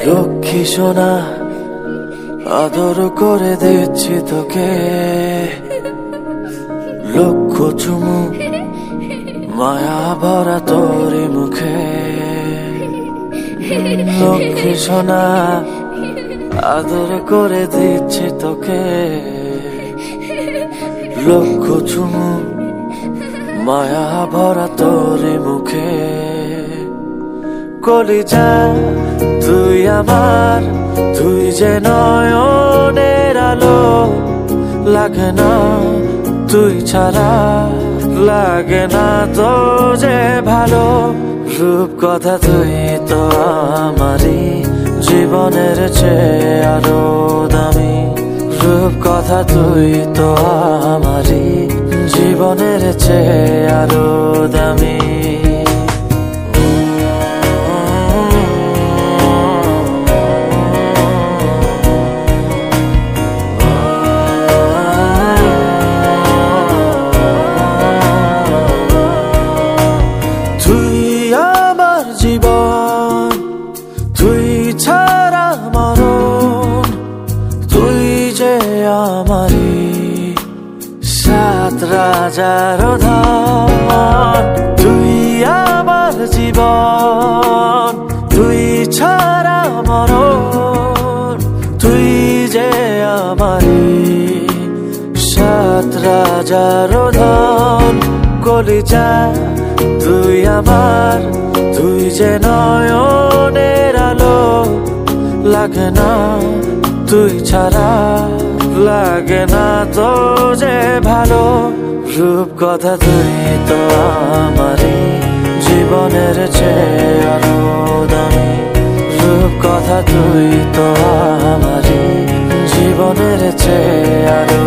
লক্ষ্মী সোনা আদর করে দিচ্ছি তোকে, লক্ষ চুমু মায়া ভরা তোরি মুখে। লক্ষ্মী সোনা আদর করে দিচ্ছি তোকে, লক্ষ চুমু মায়া ভরা তোরি মুখে। কলিজা তুই আমার, তুই যে নয়নের আলো, লাগে না তুই ছাড়া, লাগে না তো যে ভালো। রূপ কথা তুই তো আমারই জীবনের চেয়ে আরো দামি, রূপ কথা তুই তো আমারই জীবনের চেয়ে আরো দামি। জীবন তুই ছাড়া মরণ, তুই যে আমারি সাত রাজার ধন। তুই আমার জীবন, তুই ছাড়া মরণ, তুই যে আমারি সাত রাজার ধন। কলিজা তুই আমার, তুই যে নয়নের আলো, লাগে না তুই ছাড়া, লাগে না তো যে ভালো। রূপ কথা তুই তো আমারই জীবনের চেয়ে আরো দামি, রূপ কথা তুই তো আমারই জীবনের চেয়ে আরো